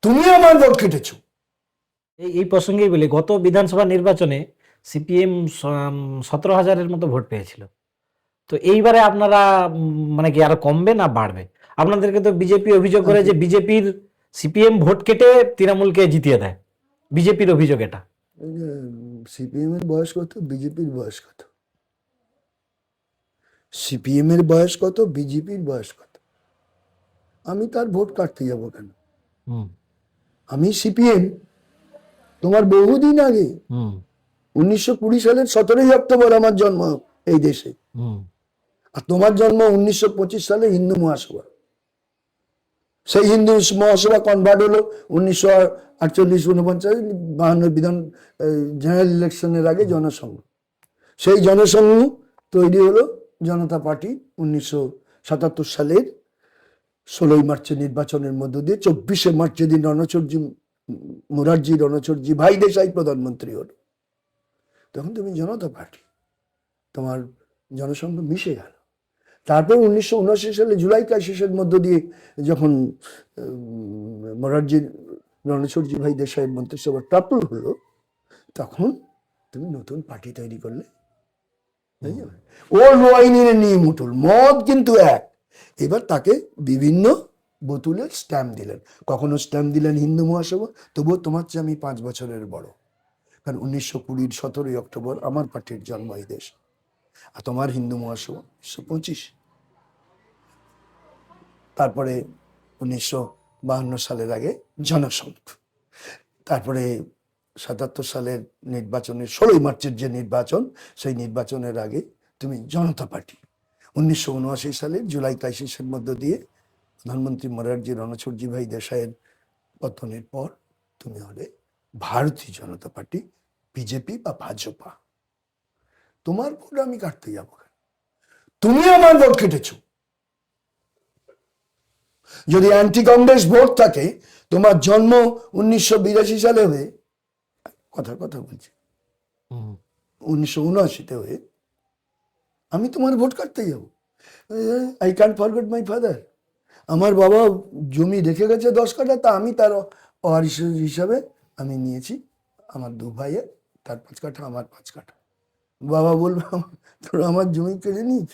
তুমি আমার ভোট কেটেছো। এই প্রসঙ্গেই বলি, গত বিধানসভা নির্বাচনে সিপিএম 17,000-এর মতো ভোট পেয়েছিল। তো এইবারে আপনারা মানে কি আরো কমবে না বাড়বে? আপনাদেরকে তো বিজেপি অভিযোগ করে যে বিজেপির সিপিএম ভোট কেটে তৃণমূলকে জিতিয়ে দেয়, বিজেপির অভিযোগ এটা। সিপিএম এর বয়স কত, বিজেপির বয়স কত? সিপিএম এর বয়স কত, বিজেপির বয়স কত? আমি তার ভোট কাটতে যাবো কেন? হুম আমি সিপিএম, তোমার বহুদিন আগে, হুম 1920 সালের 17ই অক্টোবর আমার জন্ম এই দেশে। হুম আর তোমার জন্ম 1925 সালে হিন্দু মহাসভা। সেই হিন্দু মহাসভা কনভার্ট হলো 1948-49 52 বিধান জেনারেল ইলেকশনের আগে জনসংঘ। সেই জনসংঘ তৈরি হলো জনতা পার্টি 1977 সালের 16ই মার্চের নির্বাচনের মধ্য দিয়ে। 24শে মার্চ যেদিন রণছড়জি ভাই দেশাই প্রধানমন্ত্রী হলো, তখন তুমি জনতা পার্টি, তোমার জনসংঘ মিশে গেল। তারপর 1979 সালে জুলাই ক্রাইসিসের মধ্য দিয়ে যখন রণছড়জি ভাই দেশাইয়ের মন্ত্রিসভা টপল হলো, তখন তুমি নতুন পার্টি তৈরি করলে। ওল্ড ওয়াইনের নিয়ে মুটুল, মদ কিন্তু এক। এবার তাকে বিভিন্ন বোতলের স্ট্যাম্প দিলেন। কখনো স্ট্যাম্প দিলেন হিন্দু মহাসভা, তবুও তোমার চেয়ে আমি 5 বছরের বড়, কারণ 1920 17ই অক্টোবর আমার পার্টির জন্ম এই দেশ। আর তোমার হিন্দু মহাসভা 1925। তারপরে 1952 সালের আগে জনসংঘ, তারপরে 77 সালের নির্বাচনের 16ই মার্চের যে নির্বাচন, সেই নির্বাচনের আগে তুমি জনতা পার্টি। 1979 সালে জুলাই ক্রাইসিসের মধ্য দিয়ে প্রধানমন্ত্রী মোরারজি রণছড়জি ভাই দেশাইয়ের পতনের পর তুমি হলে ভারতীয় জনতা পার্টি, বিজেপি বা ভাজপা। তোমার ভোট আমি কাটতে যাবো কেন? তুমি আমার ভোট কেটেছো। যদি অ্যান্টি কংগ্রেস ভোট থাকে, তোমার জন্ম 1982 সালে হয়ে, কথা বলছি, 1979-তে হয়ে, আমি তোমার ভোট কাটতে যাবো? I can't forget my father. আমার বাবা জমি রেখে গেছে 10 কাঠা, তা আমি তার ওয়ারিশ হিসাবে আমি নিয়েছি। আমার 2 ভাইয়ের, তার 5 কাঠা, আমার 5 কাঠা। বাবা বলবে তোরা আমার জমি কেড়ে নিয়েছ।